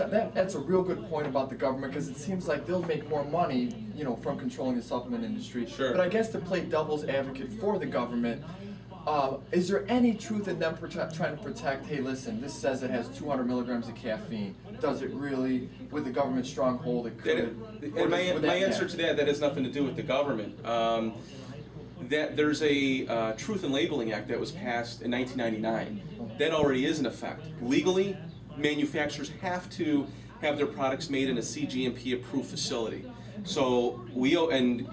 that's a real good point about the government, because it seems like they'll make more money, from controlling the supplement industry. Sure. But I guess to play devil's advocate for the government, is there any truth in them trying to protect, hey, listen, this says it has 200 milligrams of caffeine. Does it really, with the government stronghold, it could? And my answer to that has nothing to do with the government. That there's a Truth in Labeling Act that was passed in 1999. That already is in effect. Legally, manufacturers have to have their products made in a CGMP approved facility. So and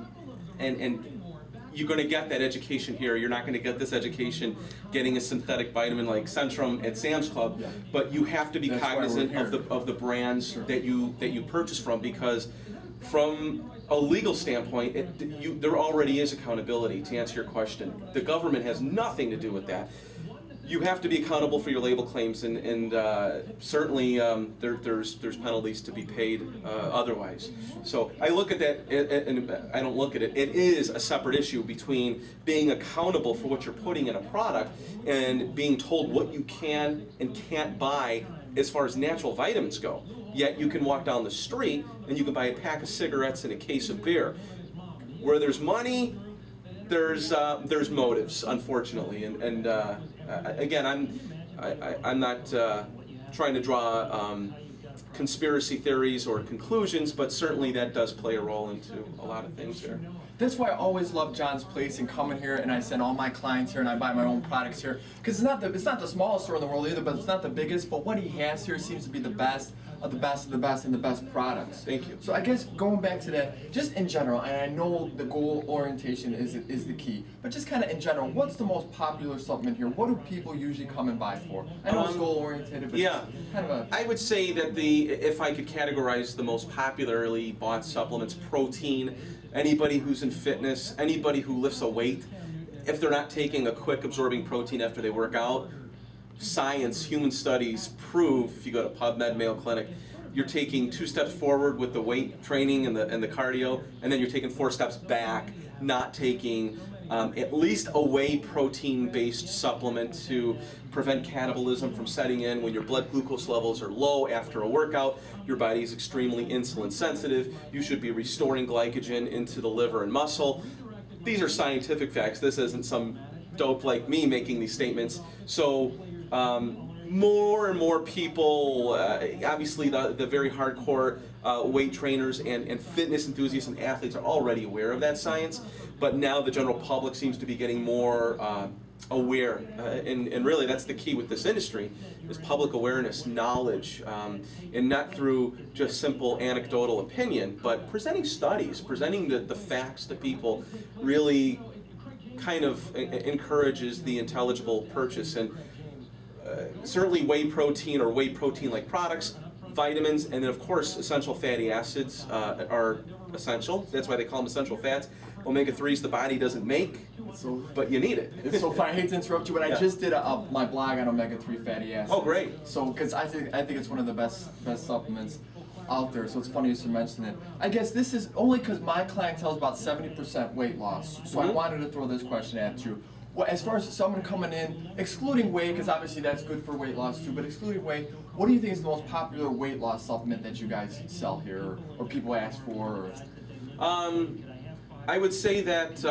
you're going to get that education here. You're not going to get this education getting a synthetic vitamin like Centrum at Sam's Club, but you have to be cognizant of the brands that you purchase from, because from a legal standpoint, there already is accountability. To answer your question, the government has nothing to do with that. You have to be accountable for your label claims, and certainly there's penalties to be paid otherwise. So I look at that, and I don't look at it. It is a separate issue between being accountable for what you're putting in a product and being told what you can and can't buy as far as natural vitamins go. Yet you can walk down the street and you can buy a pack of cigarettes and a case of beer. Where there's money, there's motives, unfortunately, and again, I'm not trying to draw conspiracy theories or conclusions, but certainly that does play a role into a lot of things here. That's why I always love John's Place and coming here, and I send all my clients here and I buy my own products here, because it's not the smallest store in the world either, but it's not the biggest, but what he has here seems to be the best of the best of the best and the best products. Thank you. So I guess going back to that, just in general, and I know the goal orientation is the key, but just kind of in general, what's the most popular supplement here? What do people usually come and buy for? I know it's goal oriented, but yeah, it's kind of a... I would say that if I could categorize the most popularly bought supplements, protein, anybody who's in fitness, anybody who lifts a weight, if they're not taking a quick absorbing protein after they work out, science, human studies prove, if you go to PubMed, Mayo Clinic, you're taking 2 steps forward with the weight training and the cardio, and then you're taking 4 steps back, not taking at least a whey protein-based supplement to prevent catabolism from setting in when your blood glucose levels are low after a workout. Your body is extremely insulin sensitive. You should be restoring glycogen into the liver and muscle. These are scientific facts. This isn't some dope like me making these statements. So more and more people, obviously the very hardcore weight trainers and fitness enthusiasts and athletes are already aware of that science, but now the general public seems to be getting more aware, and really that's the key with this industry, is public awareness, knowledge, and not through just simple anecdotal opinion, but presenting studies, presenting the facts to people really kind of encourages the intelligible purchase. And certainly whey protein or whey protein-like products, vitamins, and then of course essential fatty acids are essential. That's why they call them essential fats. Omega-3s the body doesn't make, but you need it. It's so funny. I hate to interrupt you, but I just did my blog on omega-3 fatty acids. Oh, great. So, because I think it's one of the best supplements out there, so it's funny you should mention it. I guess this is only because my clientele is about 70% weight loss, so I wanted to throw this question at you. Well, as far as someone coming in, excluding whey, because obviously that's good for weight loss too, but excluding whey, what do you think is the most popular weight loss supplement that you guys sell here, or people ask for? I would say that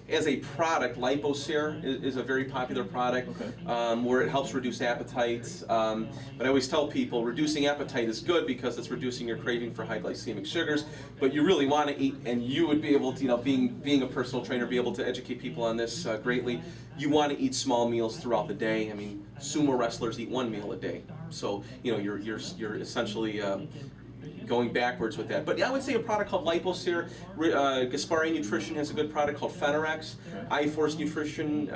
as a product, Liposeer is a very popular product, where it helps reduce appetite. But I always tell people reducing appetite is good because it's reducing your craving for high glycemic sugars. But you really want to eat, and you would be able to, being a personal trainer, be able to educate people on this greatly. You want to eat small meals throughout the day. I mean, sumo wrestlers eat 1 meal a day. So you're essentially going backwards with that. But yeah, I would say a product called Liposeer. Gaspari Nutrition has a good product called Phenorex. iForce Nutrition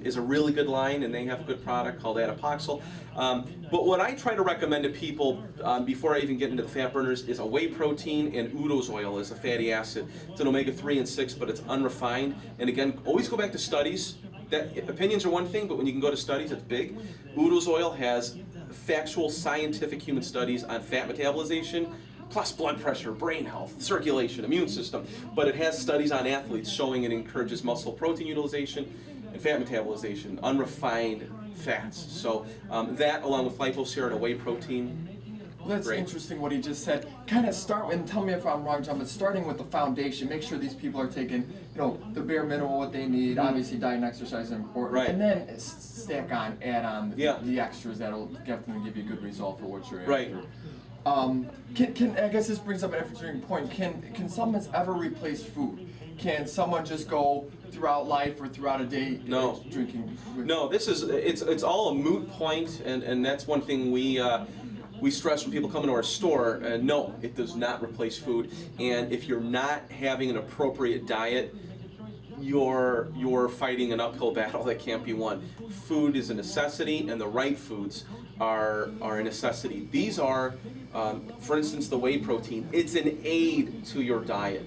is a really good line, and they have a good product called Adipoxyl. But what I try to recommend to people before I even get into the fat burners is a whey protein, and Udo's oil is a fatty acid. It's an omega-3 and 6, but it's unrefined. And again, always go back to studies. Opinions are one thing, but when you can go to studies, it's big. Udo's oil has factual, scientific human studies on fat metabolization, plus blood pressure, brain health, circulation, immune system. But it has studies on athletes showing it encourages muscle protein utilization and fat metabolization, unrefined fats. So that, along with Liposeer and a whey protein, Well, that's Great. interesting what he just said. Kind of start, and tell me if I'm wrong, John, but starting with the foundation, make sure these people are taking, the bare minimum what they need. Obviously, diet and exercise are important. Right. And then stack on, add on Yeah. the extras that'll definitely give you a good result for what you're Right. after. Can I guess this brings up an interesting point. Can supplements ever replace food? Can someone just go throughout life or throughout a day No. drinking? No, it's all a moot point, and that's one thing we stress when people come into our store. No, it does not replace food, and if you're not having an appropriate diet, you're fighting an uphill battle that can't be won. Food is a necessity, and the right foods are a necessity. These are, for instance, the whey protein. It's an aid to your diet.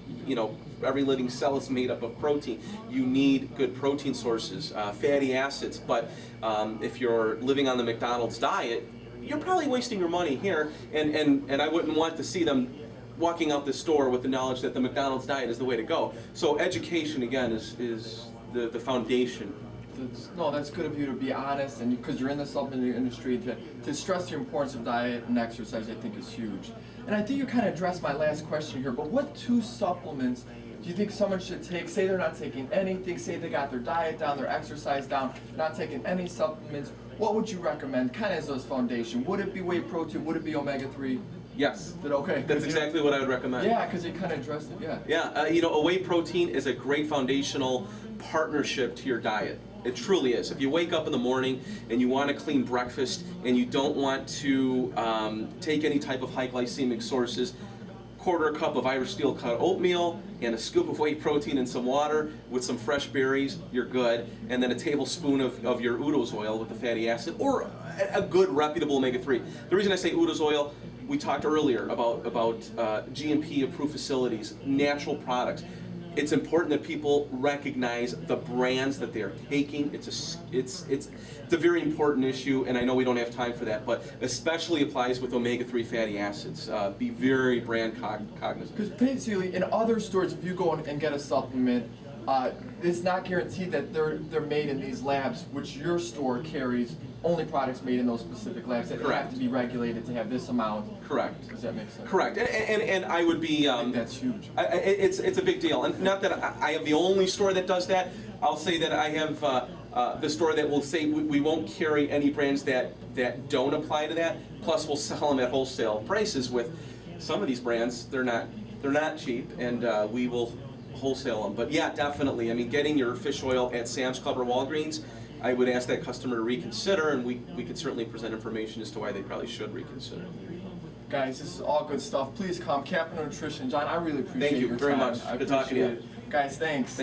Every living cell is made up of protein. You need good protein sources, fatty acids. But if you're living on the McDonald's diet, you're probably wasting your money here. And I wouldn't want to see them walking out the store with the knowledge that the McDonald's diet is the way to go. So education, again, is the foundation. That's good of you to be honest, and because you're in the supplement industry, to stress the importance of diet and exercise, I think is huge. And I think you kind of addressed my last question here, but what 2 supplements do you think someone should take? Say they're not taking anything, say they got their diet down, their exercise down, not taking any supplements. What would you recommend, kind of as those foundation? Would it be whey protein? Would it be omega-3? Yes. Okay. That's exactly what I would recommend. Yeah, because you kind of addressed it, yeah. Yeah, a whey protein is a great foundational partnership to your diet. It truly is. If you wake up in the morning and you want a clean breakfast and you don't want to take any type of high glycemic sources, quarter cup of Irish steel cut oatmeal and a scoop of whey protein and some water with some fresh berries, you're good. And then a tablespoon of your Udo's oil with the fatty acid, or a good reputable omega-3. The reason I say Udo's oil, we talked earlier about GMP approved facilities, natural products. It's important that people recognize the brands that they are taking. It's a very important issue, and I know we don't have time for that, but especially applies with omega-3 fatty acids. Be very brand cognizant. Because basically, in other stores, if you go and get a supplement, it's not guaranteed that they're made in these labs, which your store carries only products made in those specific labs that Correct. have to be regulated to have this amount. Correct. Does that make sense? Correct. And I would be. I think that's huge. It's a big deal, and not that I have the only store that does that. I'll say that I have the store that will say we won't carry any brands that don't apply to that. Plus, we'll sell them at wholesale prices. With some of these brands, they're not cheap, and we will wholesale them. But yeah, definitely. I mean, getting your fish oil at Sam's Club or Walgreens, I would ask that customer to reconsider, and we could certainly present information as to why they probably should reconsider. Guys, this is all good stuff. Please come. Captain Nutrition. John, I really appreciate Thank you your very time. much. I Good talking to you. appreciate it. Guys, thanks.